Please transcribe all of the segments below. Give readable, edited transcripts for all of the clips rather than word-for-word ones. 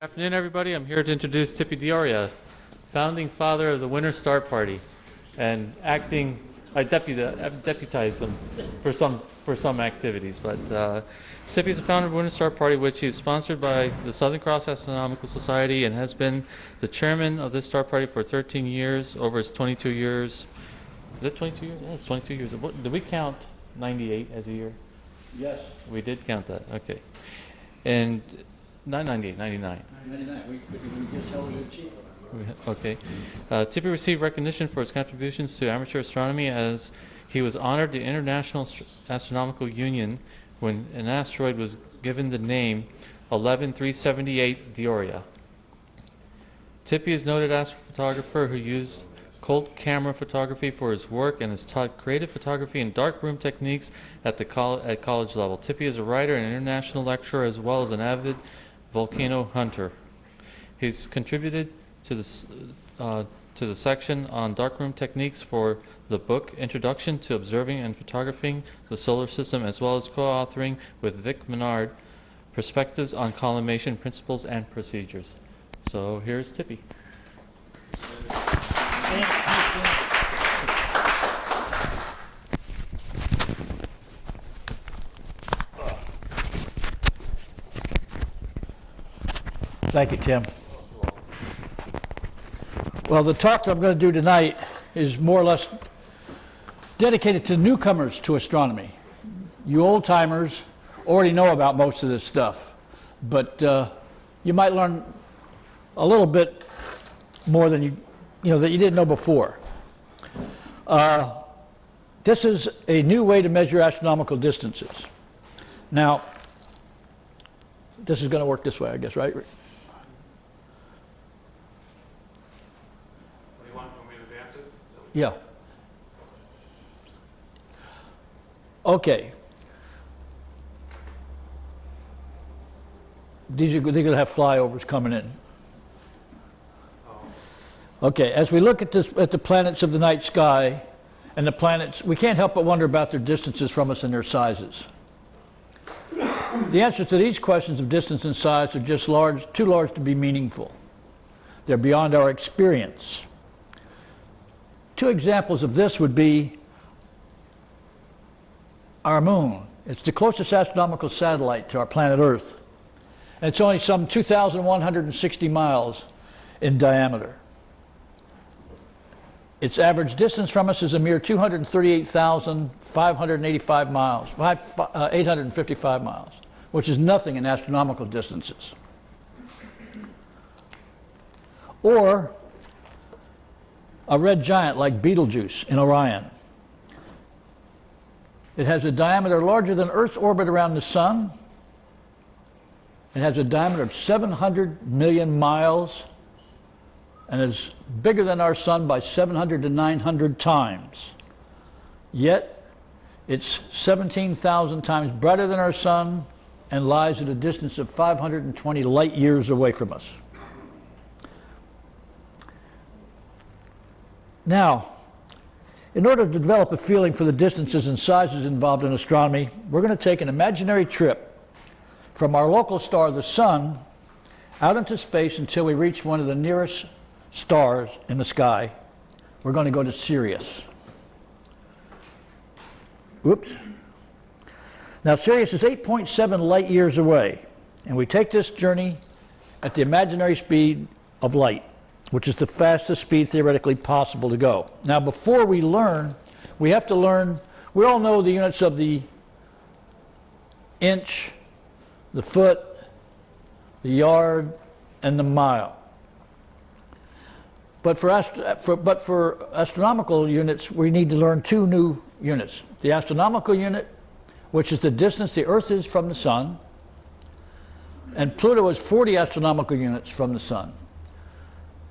Good afternoon, everybody. I'm here to introduce Tippy, founding father of the Winter Star Party, and I deputize him for some activities. But Tippy is the founder of the Winter Star Party, which is sponsored by the Southern Cross Astronomical Society, and has been the chairman of this star party for 13 years over its 22 years. Is it 22 years? Yeah, it's 22 years. Did we count 98 as a year? Yes. We did count that. Okay. And not 98, 99. 99. We just held it cheap. Okay. Tippy received recognition for his contributions to amateur astronomy, as he was honored the International Astronomical Union when an asteroid was given the name 11378 Dioria. Tippy is a noted astrophotographer who used cold camera photography for his work and has taught creative photography and darkroom techniques at college level. Tippy is a writer and international lecturer, as well as an avid volcano hunter. He's contributed to the section on darkroom techniques for the book Introduction to Observing and Photographing the Solar System, as well as co-authoring with Vic Menard Perspectives on Collimation Principles and Procedures. So here's Tippy. Thank you, Tim. Well, the talk that I'm going to do tonight is more or less dedicated to newcomers to astronomy. You old-timers already know about most of this stuff, but you might learn a little bit more than that you didn't know before. This is a new way to measure astronomical distances. Now, this is going to work this way, I guess, right? Yeah. Okay. They're going to have flyovers coming in. Okay, as we look at the planets of the night sky, and the planets, we can't help but wonder about their distances from us and their sizes. The answers to these questions of distance and size are just too large to be meaningful. They're beyond our experience. Two examples of this would be our moon. It's the closest astronomical satellite to our planet Earth. And it's only some 2,160 miles in diameter. Its average distance from us is a mere 238,585 miles, 855 miles, which is nothing in astronomical distances. Or a red giant like Betelgeuse in Orion. It has a diameter larger than Earth's orbit around the Sun. It has a diameter of 700 million miles and is bigger than our Sun by 700 to 900 times. Yet, it's 17,000 times brighter than our Sun and lies at a distance of 520 light years away from us. Now, in order to develop a feeling for the distances and sizes involved in astronomy, we're going to take an imaginary trip from our local star, the Sun, out into space until we reach one of the nearest stars in the sky. We're going to go to Sirius. Oops. Now, Sirius is 8.7 light years away, and we take this journey at the imaginary speed of light, which is the fastest speed theoretically possible to go. Now, before we learn, we have to learn, we all know the units of the inch, the foot, the yard, and the mile. But for astronomical units, we need to learn two new units. The astronomical unit, which is the distance the Earth is from the Sun, and Pluto is 40 astronomical units from the Sun,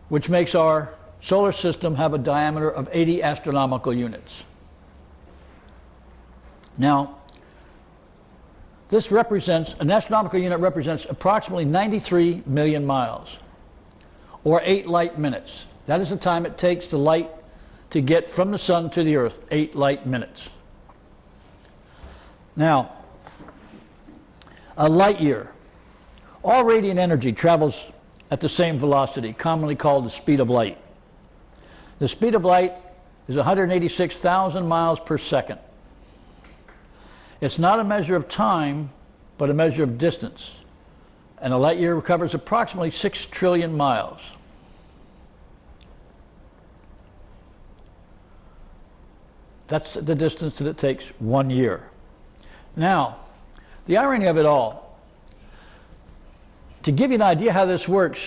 which makes our solar system have a diameter of 80 astronomical units. Now, an astronomical unit represents approximately 93 million miles, or 8 light minutes. That is the time it takes the light to get from the Sun to the Earth, 8 light minutes. Now, a light year. All radiant energy travels at the same velocity, commonly called the speed of light. The speed of light is 186,000 miles per second. It's not a measure of time, but a measure of distance. And a light year covers approximately 6 trillion miles. That's the distance that it takes 1 year. Now, the irony of it all, to give you an idea how this works,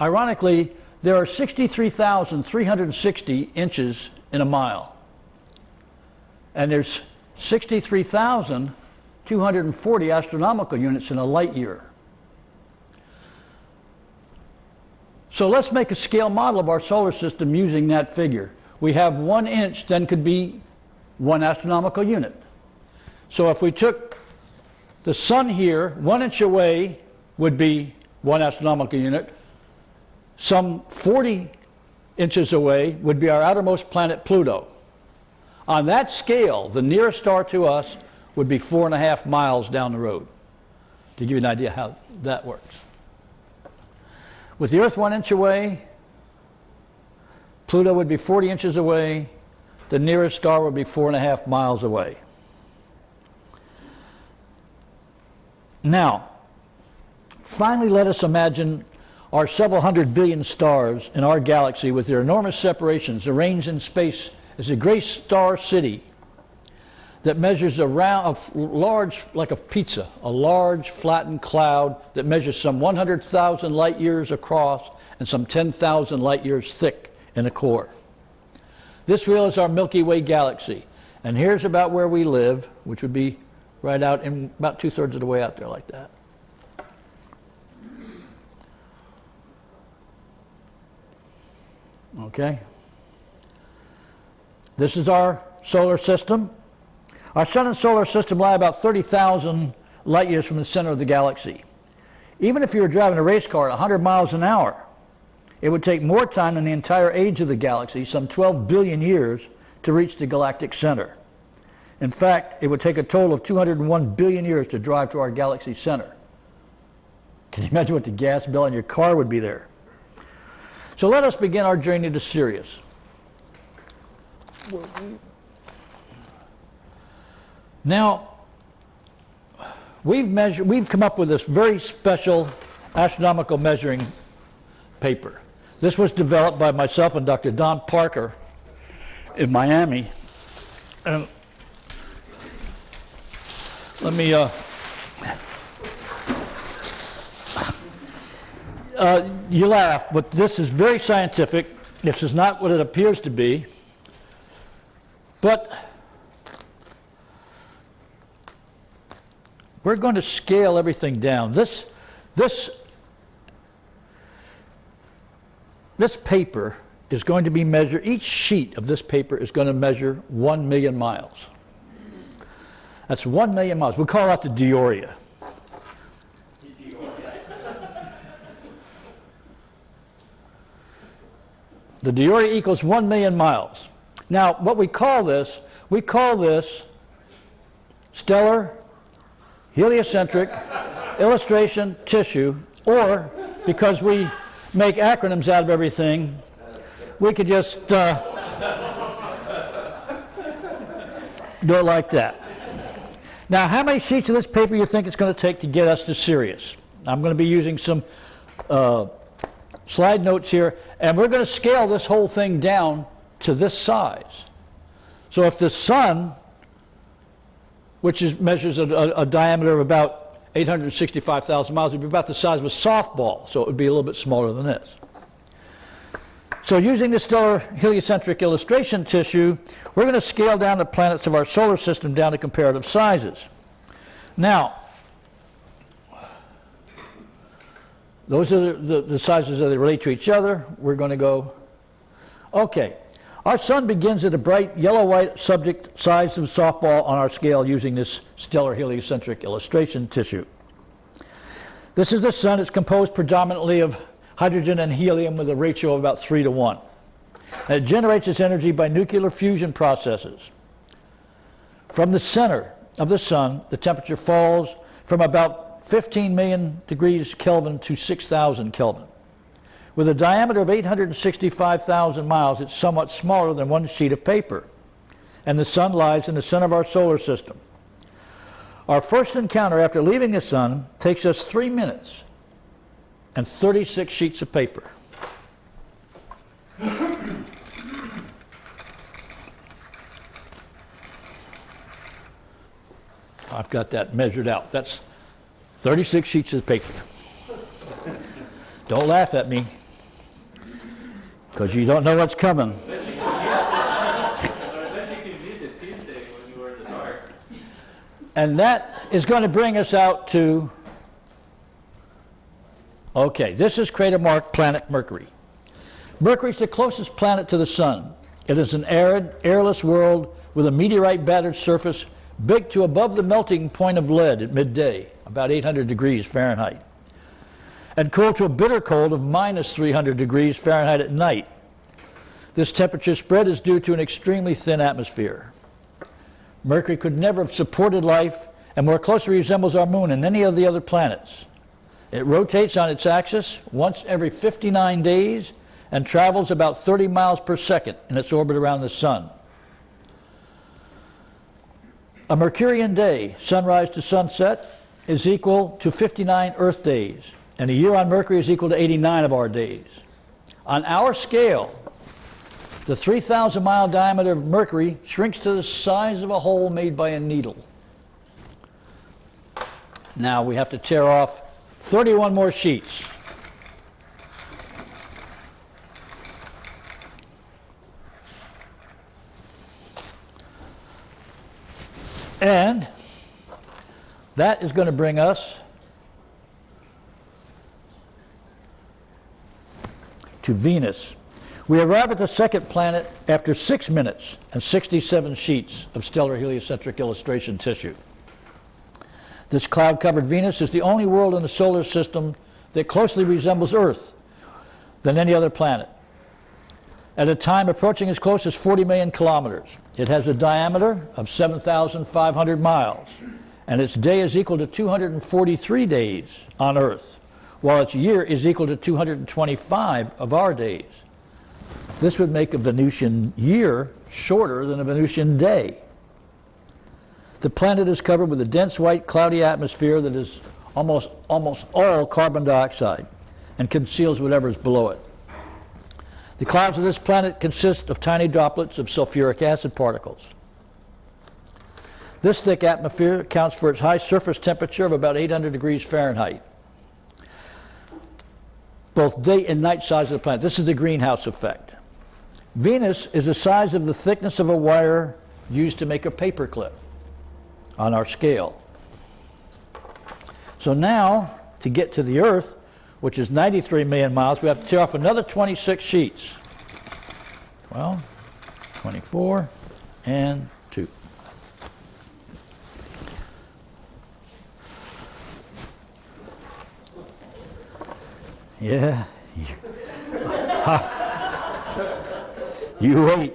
ironically, there are 63,360 inches in a mile. And there's 63,240 astronomical units in a light year. So let's make a scale model of our solar system using that figure. We have 1 inch, then could be 1 astronomical unit. So if we took the sun here, 1 inch away would be 1 astronomical unit. Some 40 inches away would be our outermost planet, Pluto. On that scale, the nearest star to us would be 4.5 miles down the road, to give you an idea how that works. With the Earth 1 inch away, Pluto would be 40 inches away, the nearest star would be 4.5 miles away. Now, finally, let us imagine our several hundred billion stars in our galaxy with their enormous separations arranged in space as a great star city that measures around a large, like a pizza, a large flattened cloud that measures some 100,000 light years across and some 10,000 light years thick in the core. This wheel is our Milky Way galaxy, and here's about where we live, which would be right out in about 2/3 of the way out there like that. Okay. This is our solar system. Our sun and solar system lie about 30,000 light years from the center of the galaxy. Even if you were driving a race car at 100 miles an hour, it would take more time than the entire age of the galaxy, some 12 billion years, to reach the galactic center. In fact, it would take a total of 201 billion years to drive to our galaxy center. Can you imagine what the gas bill on your car would be there? So let us begin our journey to Sirius. Now, we've come up with this very special astronomical measuring paper. This was developed by myself and Dr. Don Parker in Miami. And let me you laugh, but this is very scientific. This is not what it appears to be. But we're going to scale everything down. This paper is going to be measured, each sheet of this paper is going to measure 1 million miles. That's 1 million miles. We call that the Dioria. The Dioria equals 1 million miles. Now, what we call this stellar heliocentric illustration tissue, or because we make acronyms out of everything, we could just do it like that. Now, how many sheets of this paper you think it's going to take to get us to Sirius? I'm going to be using some slide notes here, and we're going to scale this whole thing down to this size. So if the sun, which measures a diameter of about 865,000 miles, would be about the size of a softball, so it would be a little bit smaller than this. So using this stellar heliocentric illustration tissue, we're going to scale down the planets of our solar system down to comparative sizes. Now, those are the sizes that they relate to each other. We're going to go, okay. Our sun begins at a bright yellow-white subject size of a softball on our scale using this stellar heliocentric illustration tissue. This is the sun. It's composed predominantly of hydrogen and helium with a ratio of about 3:1. And it generates its energy by nuclear fusion processes. From the center of the sun, the temperature falls from about 15 million degrees Kelvin to 6,000 Kelvin. With a diameter of 865,000 miles, it's somewhat smaller than one sheet of paper, and the sun lies in the center of our solar system. Our first encounter after leaving the sun takes us 3 minutes and 36 sheets of paper. I've got that measured out. That's 36 sheets of paper. Don't laugh at me, because you don't know what's coming. I bet you can read it Tuesday when you were in the dark. And that is going to bring us out to, okay, this is crater marked planet Mercury. Mercury is the closest planet to the sun. It is an arid, airless world with a meteorite-battered surface baked to above the melting point of lead at midday, about 800 degrees Fahrenheit, and cooled to a bitter cold of minus 300 degrees Fahrenheit at night. This temperature spread is due to an extremely thin atmosphere. Mercury could never have supported life and more closely resembles our moon than any of the other planets. It rotates on its axis once every 59 days and travels about 30 miles per second in its orbit around the sun. A Mercurian day, sunrise to sunset, is equal to 59 Earth days, and a year on Mercury is equal to 89 of our days. On our scale, the 3,000-mile diameter of Mercury shrinks to the size of a hole made by a needle. Now we have to tear off 31 more sheets. And that is going to bring us to Venus. We arrive at the second planet after 6 minutes and 67 sheets of stellar heliocentric illustration tissue. This cloud-covered Venus is the only world in the solar system that closely resembles Earth than any other planet. At a time approaching as close as 40 million kilometers. It has a diameter of 7,500 miles, and its day is equal to 243 days on Earth, while its year is equal to 225 of our days. This would make a Venusian year shorter than a Venusian day. The planet is covered with a dense white cloudy atmosphere that is almost all carbon dioxide and conceals whatever is below it. The clouds of this planet consist of tiny droplets of sulfuric acid particles. This thick atmosphere accounts for its high surface temperature of about 800 degrees Fahrenheit. Both day and night size of the planet. This is the greenhouse effect. Venus is the size of the thickness of a wire used to make a paperclip on our scale. So now, to get to the Earth, which is 93 million miles, we have to tear off another 26 sheets. 12, 24, and 2. Yeah. You wait.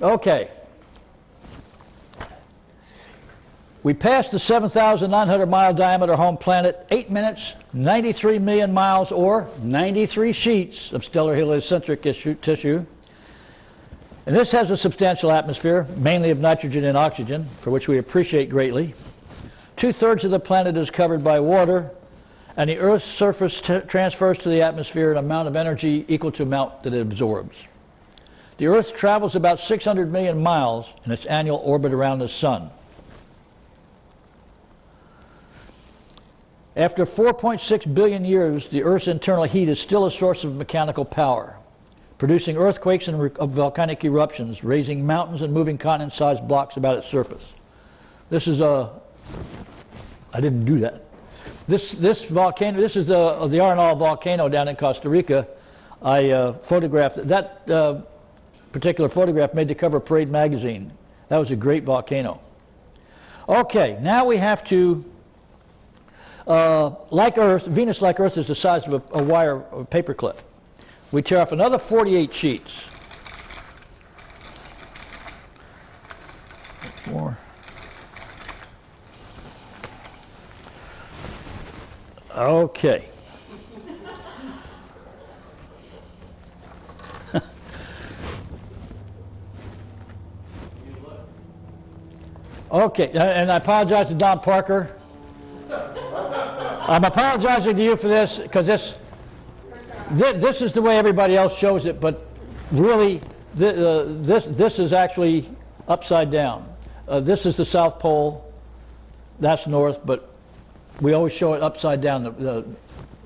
Okay. We passed the 7,900 mile diameter home planet, 8 minutes, 93 million miles, or 93 sheets of stellar heliocentric tissue. And this has a substantial atmosphere, mainly of nitrogen and oxygen, for which we appreciate greatly. 2/3 of the planet is covered by water, and the Earth's surface transfers to the atmosphere an amount of energy equal to the amount that it absorbs. The Earth travels about 600 million miles in its annual orbit around the sun. After 4.6 billion years, the Earth's internal heat is still a source of mechanical power, producing earthquakes and volcanic eruptions, raising mountains and moving continent-sized blocks about its surface. This is I didn't do that. This volcano, this is the Arenal volcano down in Costa Rica. I photographed that particular photograph, made the cover of Parade magazine. That was a great volcano. Okay, now we have to, like Earth, Venus, like Earth, is the size of a wire, a paper clip. We tear off another 48 sheets. 4. Okay. Okay, and I apologize to Don Parker. I'm apologizing to you for this, because this is the way everybody else shows it, but really this is actually upside down. This is the South Pole, that's north, but we always show it upside down, the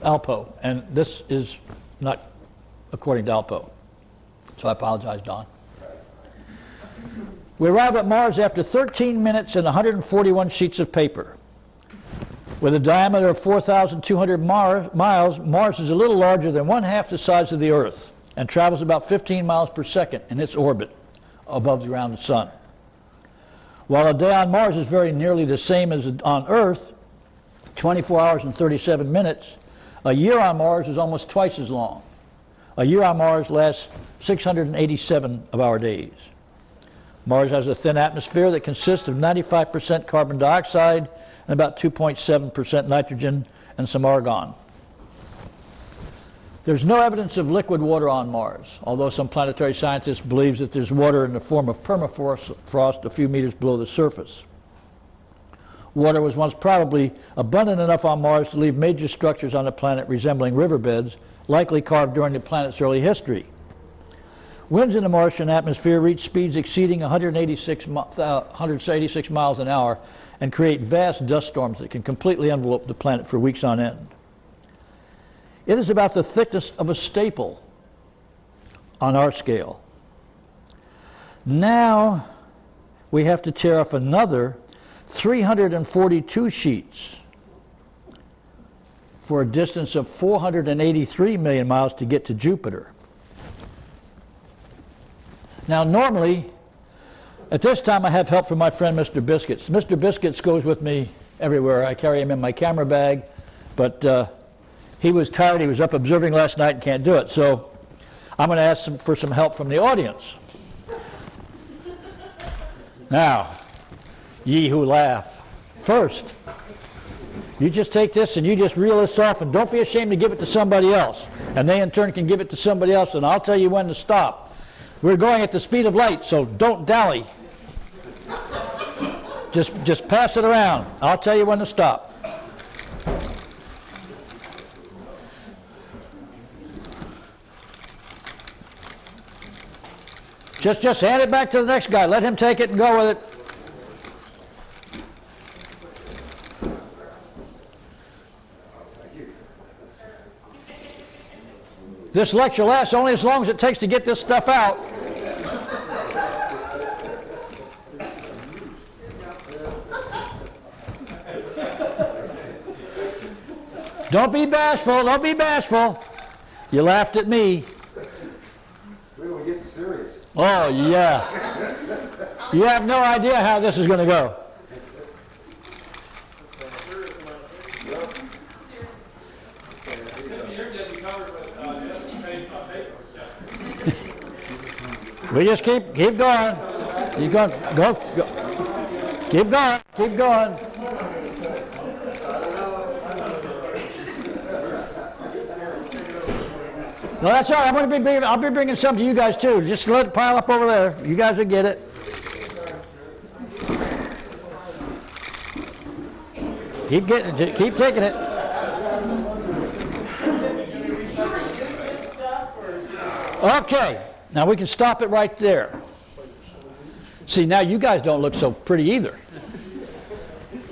Alpo, and this is not according to Alpo. So I apologize, Don. We arrive at Mars after 13 minutes and 141 sheets of paper. With a diameter of 4,200 miles, Mars is a little larger than 1/2 the size of the Earth and travels about 15 miles per second in its orbit above around the Sun. While a day on Mars is very nearly the same as on Earth, 24 hours and 37 minutes, a year on Mars is almost twice as long. A year on Mars lasts 687 of our days. Mars has a thin atmosphere that consists of 95% carbon dioxide and about 2.7% nitrogen and some argon. There's no evidence of liquid water on Mars, although some planetary scientists believe that there's water in the form of permafrost a few meters below the surface. Water was once probably abundant enough on Mars to leave major structures on the planet resembling riverbeds, likely carved during the planet's early history. Winds in the Martian atmosphere reach speeds exceeding 186 miles an hour and create vast dust storms that can completely envelope the planet for weeks on end. It is about the thickness of a staple on our scale. Now we have to tear off another 342 sheets for a distance of 483 million miles to get to Jupiter. Now normally, at this time I have help from my friend Mr. Biscuits. Mr. Biscuits goes with me everywhere. I carry him in my camera bag, but he was tired. He was up observing last night and can't do it. So I'm going to ask for some help from the audience. Now, ye who laugh. First, you just take this and you just reel this off, and don't be ashamed to give it to somebody else. And they in turn can give it to somebody else, and I'll tell you when to stop. We're going at the speed of light, so don't dally. Just pass it around. I'll tell you when to stop. Just hand it back to the next guy. Let him take it and go with it. This lecture lasts only as long as it takes to get this stuff out. Don't be bashful, don't be bashful. You laughed at me. Wait till we get serious. Oh, yeah. You have no idea how this is going to go. We just keep going. You go. Keep going. Keep going. No, that's all right. I'll be bringing some to you guys too. Just let it pile up over there. You guys will get it. Keep getting it. Keep taking it. Okay. Now we can stop it right there. See, now you guys don't look so pretty either.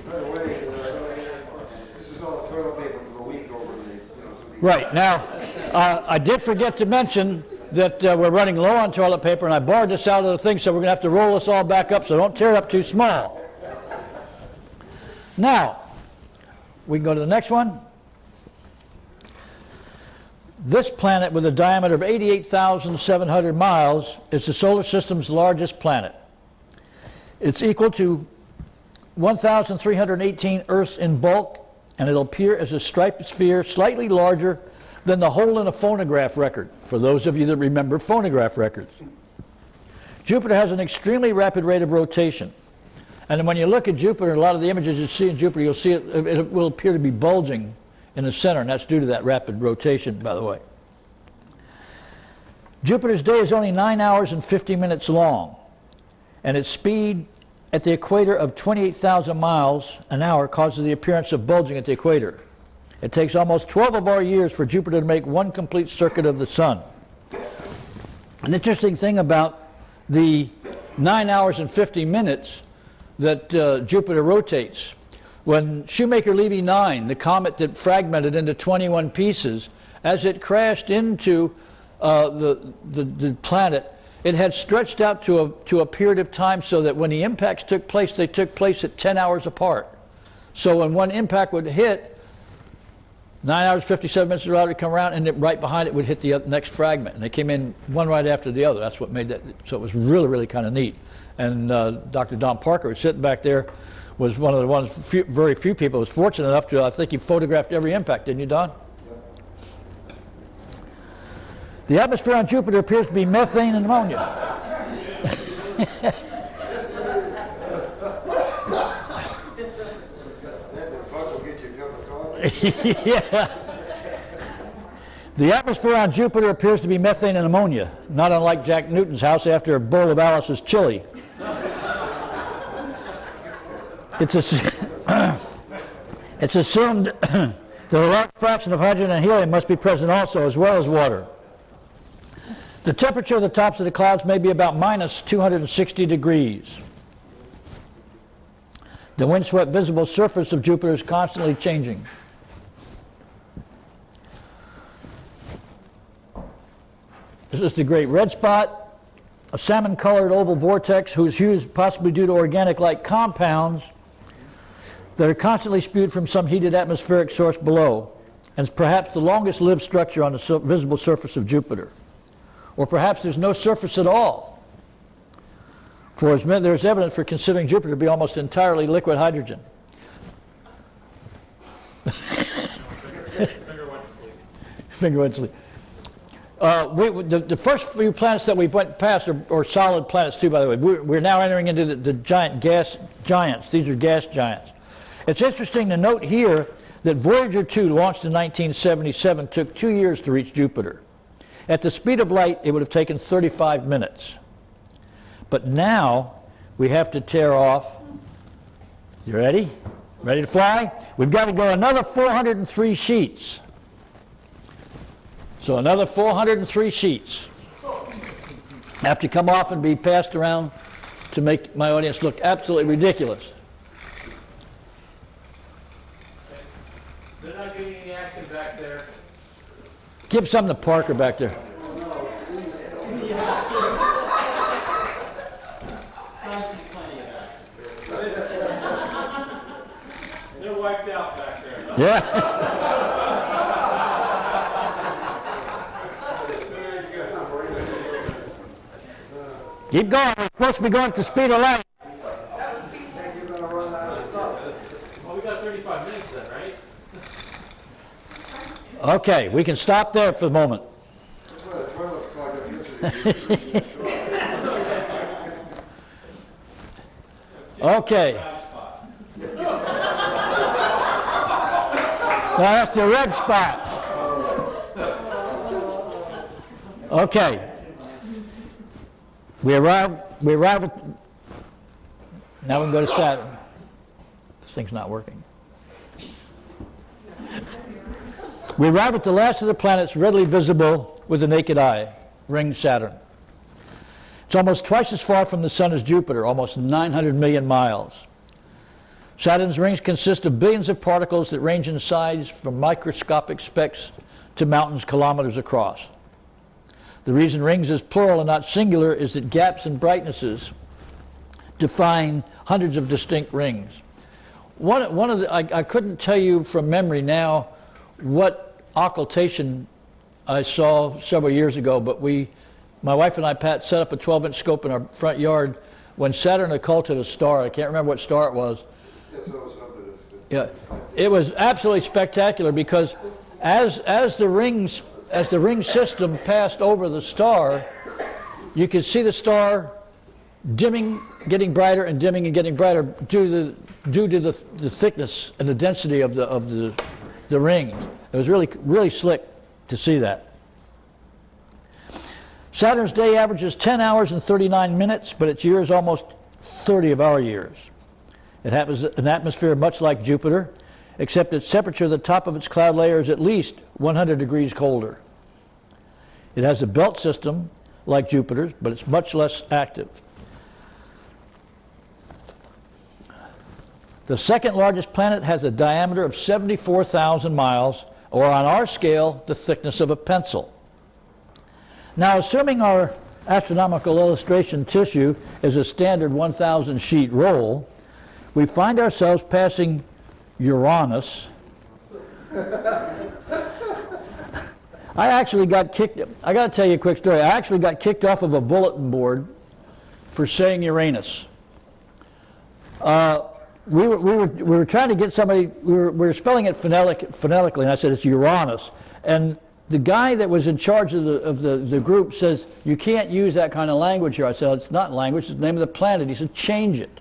By the way, this is all the toilet paper for the week over the. Right. Now, I did forget to mention that we're running low on toilet paper, and I borrowed this out of the thing, so we're going to have to roll this all back up, so don't tear it up too small. Now, we can go to the next one. This planet, with a diameter of 88,700 miles, is the solar system's largest planet. It's equal to 1,318 Earths in bulk, and it'll appear as a striped sphere slightly larger than the hole in a phonograph record, for those of you that remember phonograph records. Jupiter has an extremely rapid rate of rotation. And when you look at Jupiter, a lot of the images you see in Jupiter, you'll see it will appear to be bulging in the center, and that's due to that rapid rotation, by the way. Jupiter's day is only 9 hours and 50 minutes long, and its speed at the equator of 28,000 miles an hour causes the appearance of bulging at the equator. It takes almost 12 of our years for Jupiter to make one complete circuit of the sun. An interesting thing about the 9 hours and 50 minutes that Jupiter rotates. When Shoemaker-Levy 9, the comet that fragmented into 21 pieces, as it crashed into the planet, it had stretched out to a period of time so that when the impacts took place, they took place at 10 hours apart. So when one impact would hit, 9 hours, 57 minutes later, it would come around, and right behind it would hit the next fragment. And they came in one right after the other. That's what made that. So it was really, really kind of neat. And Dr. Don Parker, who's sitting back there, was one of the ones, very few people, was fortunate enough to, I think he photographed every impact, didn't you, Don? The atmosphere on Jupiter appears to be methane and ammonia. Yeah. The atmosphere on Jupiter appears to be methane and ammonia, not unlike Jack Newton's house after a bowl of Alice's chili. It's assumed that a large fraction of hydrogen and helium must be present also, as well as water. The temperature of the tops of the clouds may be about minus 260 degrees. The windswept visible surface of Jupiter is constantly changing. This is the Great Red Spot, a salmon-colored oval vortex whose hue is possibly due to organic-like compounds that are constantly spewed from some heated atmospheric source below, and is perhaps the longest-lived structure on the visible surface of Jupiter. Or perhaps there's no surface at all, for there's evidence for considering Jupiter to be almost entirely liquid hydrogen. Finger went to sleep. The first few planets that we went past are solid planets too, by the way. We're now entering into the giant gas giants. These are gas giants. It's interesting to note here that Voyager 2, launched in 1977, took 2 years to reach Jupiter. At the speed of light, it would have taken 35 minutes. But now, we have to tear off. You ready? Ready to fly? We've got to go another 403 sheets. So another 403 sheets have to come off and be passed around to make my audience look absolutely ridiculous. They're not getting any action back there. Give some to Parker back there. They're wiped out back there. Huh? Yeah. Keep going. We're supposed to be going at the speed of light. Well, we got 35 minutes then, right? Okay, we can stop there for the moment. Okay. Now that's the red spot. Okay. We arrive at, now we can go to Saturn. This thing's not working. We arrive at the last of the planets readily visible with the naked eye, ring Saturn. It's almost twice as far from the Sun as Jupiter, almost 900 million miles. Saturn's rings consist of billions of particles that range in size from microscopic specks to mountains kilometers across. The reason rings is plural and not singular is that gaps and brightnesses define hundreds of distinct rings. I couldn't tell you from memory now what occultation I saw several years ago, but my wife and I, Pat, set up a 12-inch scope in our front yard when Saturn occulted a star. I can't remember what star it was. Yeah, it was absolutely spectacular because as the ring system passed over the star, you could see the star dimming, getting brighter, and dimming and getting brighter due to the thickness and the density of the rings. It was really slick to see that. Saturn's day averages 10 hours and 39 minutes, but its year is almost 30 of our years. It has an atmosphere much like Jupiter, except its temperature at the top of its cloud layer is at least 100 degrees colder. It has a belt system like Jupiter's, but it's much less active. The second largest planet has a diameter of 74,000 miles, or on our scale, the thickness of a pencil. Now, assuming our astronomical illustration tissue is a standard 1,000 sheet roll, we find ourselves passing Uranus. I actually got kicked, I got to tell you a quick story. I actually got kicked off of a bulletin board for saying Uranus. We were trying to get somebody, we were spelling it phonetically, and I said it's Uranus. And the guy that was in charge of the group says, you can't use that kind of language here. I said, it's not language, it's the name of the planet. He said, change it.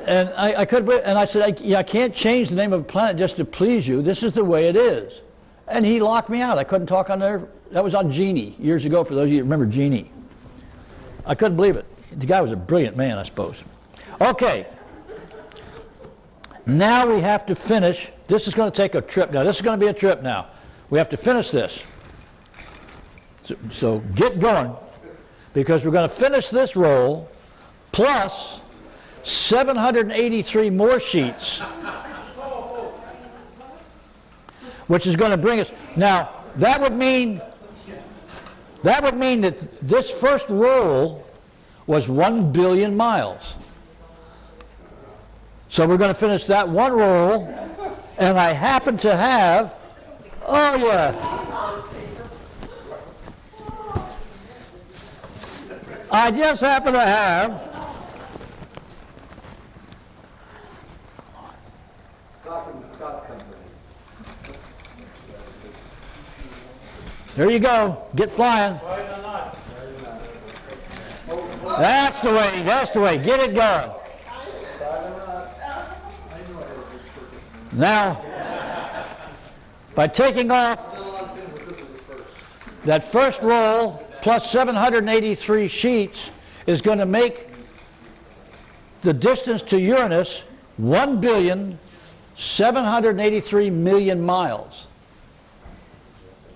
And I said, I can't change the name of a planet just to please you. This is the way it is. And he locked me out. I couldn't talk on there. That was on Genie years ago, for those of you who remember Genie. I couldn't believe it. The guy was a brilliant man, I suppose. Okay. Now we have to finish. This is going to take a trip now. This is going to be a trip now. We have to finish this. So get going, because we're going to finish this roll plus 783 more sheets, which is going to bring us. Now, that would mean that this first roll was 1 billion miles. So we're going to finish that one roll, and I happen to have, oh yeah, I just happen to have there you go. Get flying. That's the way. That's the way. Get it going. Now, by taking off that first roll plus 783 sheets is going to make the distance to Uranus 1,783,000,000 miles.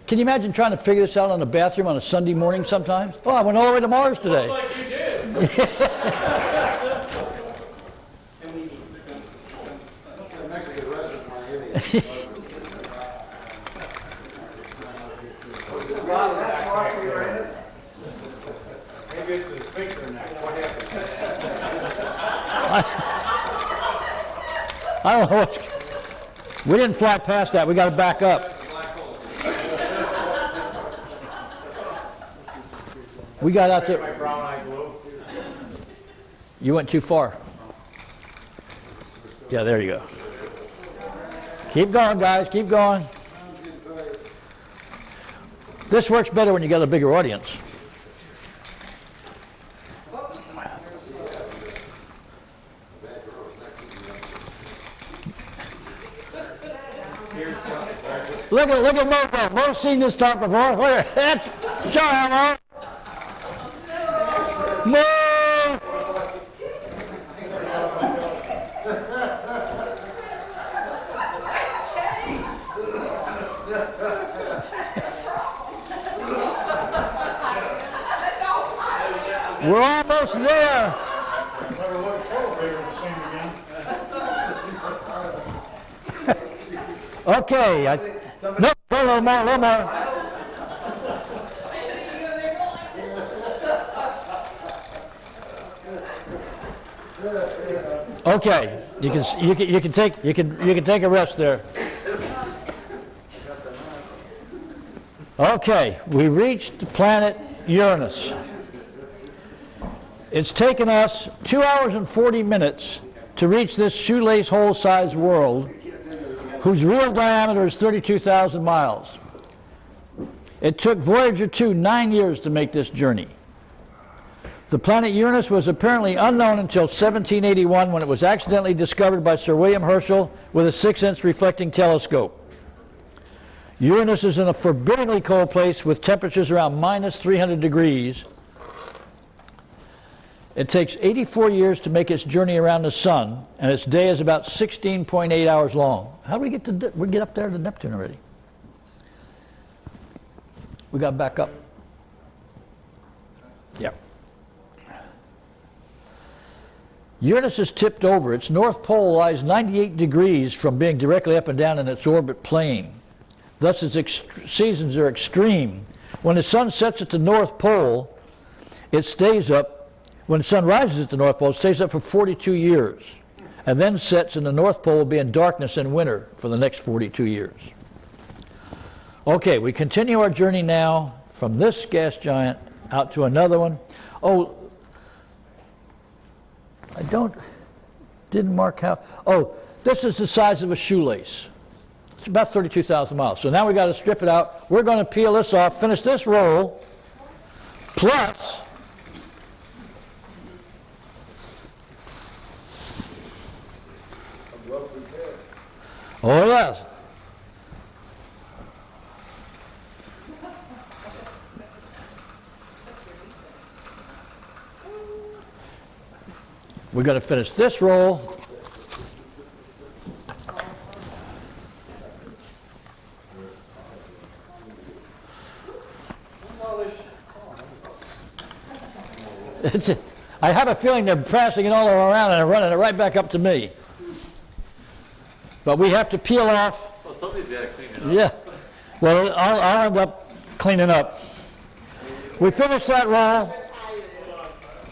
Can you imagine trying to figure this out on the bathroom on a Sunday morning sometimes? Oh, I went all the way to Mars today. Looks like you did. Maybe it's the speaker now. What happened? I don't know what's, we didn't fly past that. We got to back up. We got out there. You went too far. Yeah, there you go. Keep going, guys. Keep going. This works better when you got a bigger audience. Look at Mo. Mo's seen this talk before. Look at that. Show him, Mo. Mo. We're almost there. Okay. No, a little more. Okay, you can take a rest there. Okay, we reached the planet Uranus. It's taken us 2 hours and 40 minutes to reach this shoelace hole-sized world, whose real diameter is 32,000 miles. It took Voyager 2 9 years to make this journey. The planet Uranus was apparently unknown until 1781, when it was accidentally discovered by Sir William Herschel with a 6-inch reflecting telescope. Uranus is in a forbiddingly cold place with temperatures around -300 degrees. It takes 84 years to make its journey around the sun, and its day is about 16.8 hours long. How do we get up there to Neptune already? We got back up. Yep. Uranus is tipped over. Its north pole lies 98 degrees from being directly up and down in its orbit plane. Thus, its seasons are extreme. When the sun sets at the North Pole, it stays up. When the sun rises at the North Pole, it stays up for 42 years, and then sets, and the North Pole will be in darkness in winter for the next 42 years. Okay, we continue our journey now from this gas giant out to another one. Oh, I didn't mark how. Oh, this is the size of a shoelace. It's about 32,000 miles. So now we got to strip it out. We're going to peel this off, finish this roll, plus oh yes. We're going to finish this roll. I have a feeling they're passing it all around and running it right back up to me. But we have to peel off. Well, somebody's got to clean it up. Yeah. Well, I'll end up cleaning up. We finished that roll,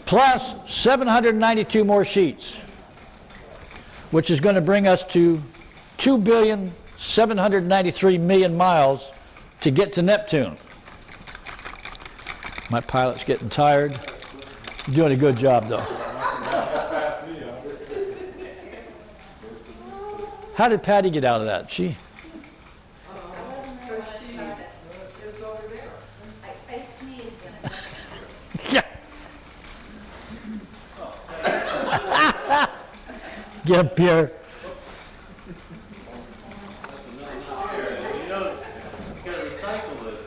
plus 792 more sheets, which is going to bring us to 2,793,000,000 miles to get to Neptune. My pilot's getting tired. You're doing a good job, though. How did Patty get out of that? She? It was over there. I sneezed. Yeah. Get up here. You know, you got to recycle this.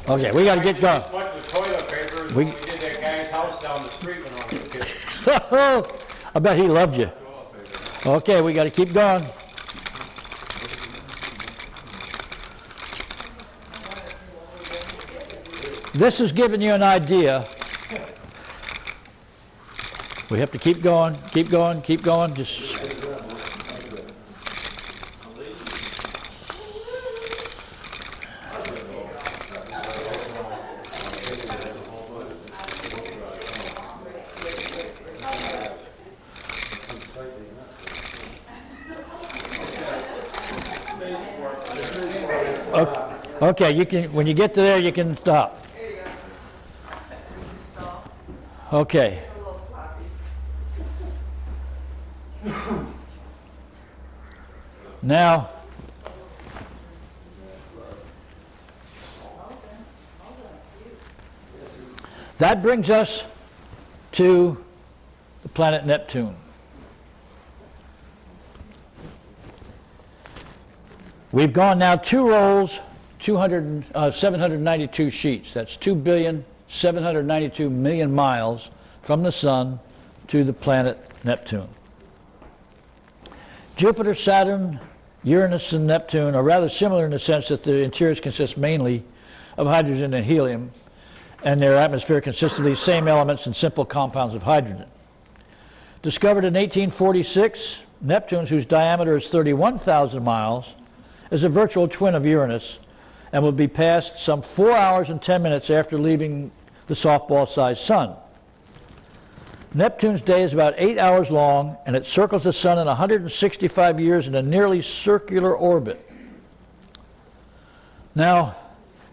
Okay, we got to get going. Much of the toilet paper is when we did that guy's house down the street when I was a kid. I bet he loved you. Okay, we got to keep going. This is giving you an idea. We have to keep going, keep going, keep going. Just okay, you can, when you get to there, you can stop. Okay. Now, that brings us to the planet Neptune. We've gone now 2 rolls, 792 sheets. That's 2,792,000,000 miles from the Sun to the planet Neptune. Jupiter, Saturn, Uranus, and Neptune are rather similar in the sense that the interiors consist mainly of hydrogen and helium, and their atmosphere consists of these same elements and simple compounds of hydrogen. Discovered in 1846, Neptune, whose diameter is 31,000 miles, is a virtual twin of Uranus and will be passed some 4 hours and 10 minutes after leaving the softball-sized Sun. Neptune's day is about 8 hours long, and it circles the Sun in 165 years in a nearly circular orbit. Now,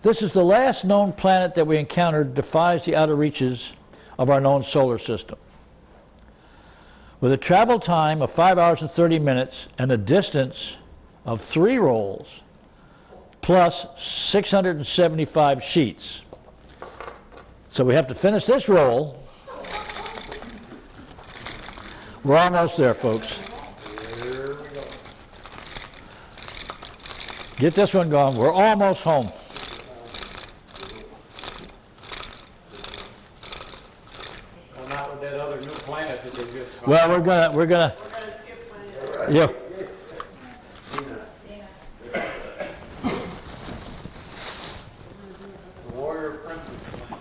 this is the last known planet that we encountered defies the outer reaches of our known solar system. With a travel time of 5 hours and 30 minutes and a distance of 3 rolls, plus 675 sheets. So we have to finish this roll. We're almost there, folks. Get this one going. We're almost home. Well, we're gonna, We're gonna skip one. yeah. The Warrior Princess plane.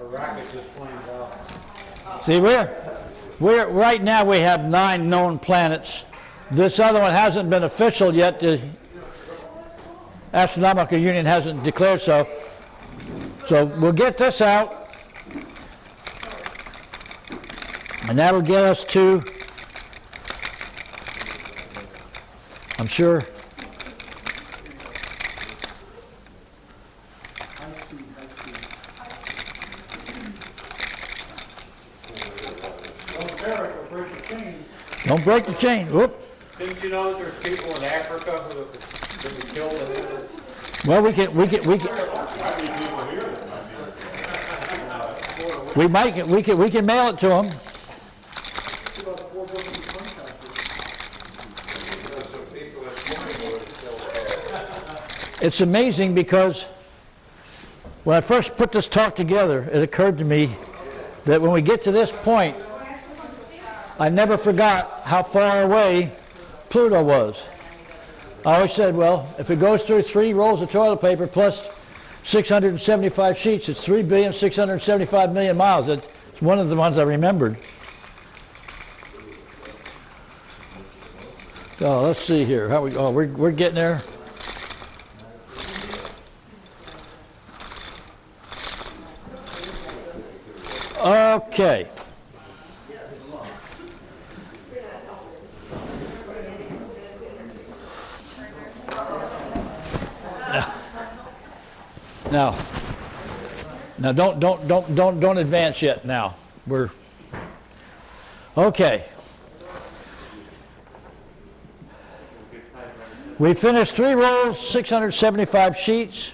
A rocket just flames out. See, we're right now we have 9 known planets. This other one hasn't been official yet. The Astronomical Union hasn't declared so. So we'll get this out, and that'll get us to, I'm sure, don't break the chain. Whoop. Didn't you know that there's people in Africa who were killed in it? Well, we can mail it to them. It's amazing because when I first put this talk together, it occurred to me that when we get to this point, I never forgot how far away Pluto was. I always said, well, if it goes through 3 rolls of toilet paper plus 675 sheets, it's 3,675,000,000 miles. It's one of the ones I remembered. So let's see here. How we? Oh, we're getting there. Okay. Now don't advance yet. Now we're okay. We finished 3 rolls, 675 sheets,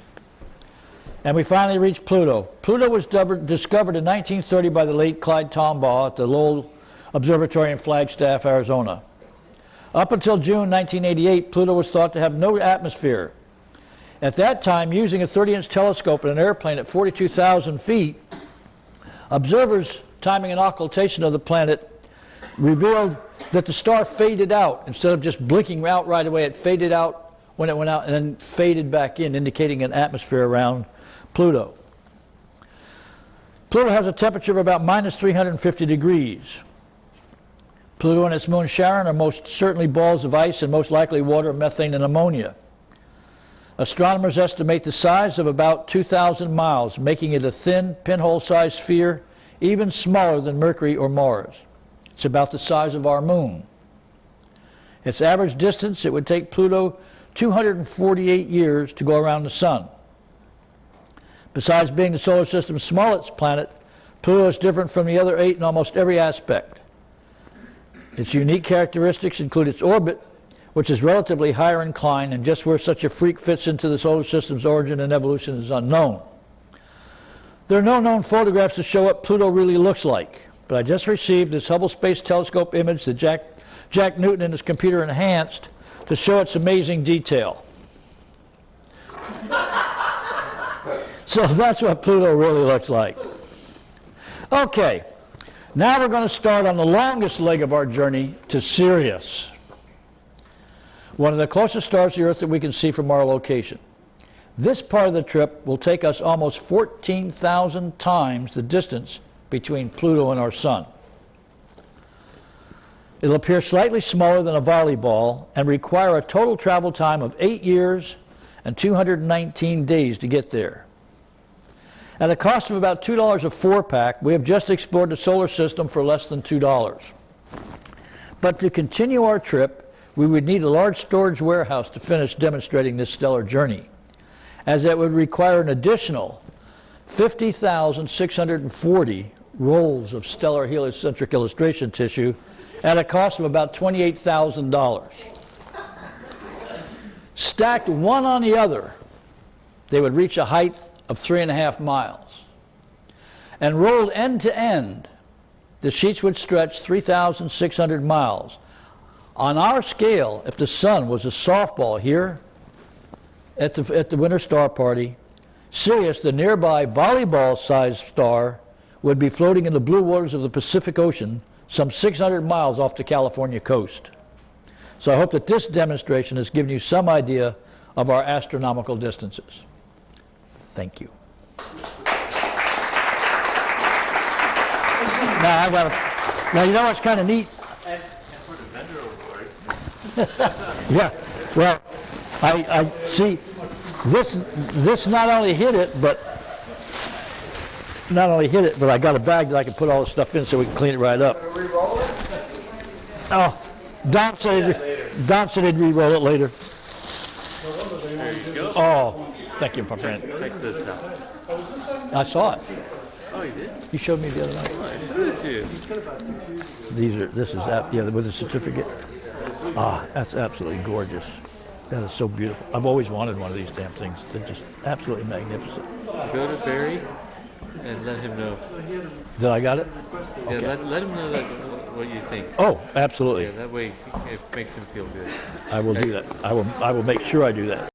and we finally reached Pluto. Pluto was discovered in 1930 by the late Clyde Tombaugh at the Lowell Observatory in Flagstaff, Arizona. Up until June 1988, Pluto was thought to have no atmosphere. At that time, using a 30-inch telescope in an airplane at 42,000 feet, observers timing an occultation of the planet revealed that the star faded out. Instead of just blinking out right away, it faded out when it went out and then faded back in, indicating an atmosphere around Pluto. Pluto has a temperature of about minus 350 degrees. Pluto and its moon Charon are most certainly balls of ice and most likely water, methane, and ammonia. Astronomers estimate the size of about 2,000 miles, making it a thin, pinhole-sized sphere, even smaller than Mercury or Mars. It's about the size of our moon. Its average distance, it would take Pluto 248 years to go around the sun. Besides being the solar system's smallest planet, Pluto is different from the other 8 in almost every aspect. Its unique characteristics include its orbit, which is relatively higher inclined, and just where such a freak fits into the solar system's origin and evolution is unknown. There are no known photographs to show what Pluto really looks like, but I just received this Hubble Space Telescope image that Jack Newton and his computer enhanced to show its amazing detail. So that's what Pluto really looks like. Okay, now we're going to start on the longest leg of our journey to Sirius, one of the closest stars to Earth that we can see from our location. This part of the trip will take us almost 14,000 times the distance between Pluto and our Sun. It'll appear slightly smaller than a volleyball and require a total travel time of 8 years and 219 days to get there. At a cost of about $2 a 4-pack, we have just explored the solar system for less than $2. But to continue our trip, we would need a large storage warehouse to finish demonstrating this stellar journey, as it would require an additional 50,640 rolls of stellar heliocentric illustration tissue at a cost of about $28,000. Stacked one on the other, they would reach a height of 3.5 miles. And rolled end to end, the sheets would stretch 3,600 miles. On our scale, if the sun was a softball here at the Winter Star Party, Sirius, the nearby volleyball-sized star, would be floating in the blue waters of the Pacific Ocean, some 600 miles off the California coast. So I hope that this demonstration has given you some idea of our astronomical distances. Thank you. Now you know what's kind of neat? And for the vendor report. Yeah, well, I see, this not only hit it, but I got a bag that I can put all the stuff in so we can clean it right up. Oh, Don said he'd re-roll it later. There you go. Oh, thank you, my friend. Check this out. I saw it. Oh, you did? You showed me the other night. Oh, I showed it to you. This is with a certificate. Ah, that's absolutely gorgeous. That is so beautiful. I've always wanted one of these damn things. They're just absolutely magnificent. Go to Barry and let him know. Did I got it? Yeah, Okay. let him know that, what you think. Oh, absolutely. Yeah, that way it makes him feel good. I will do that. I will make sure I do that.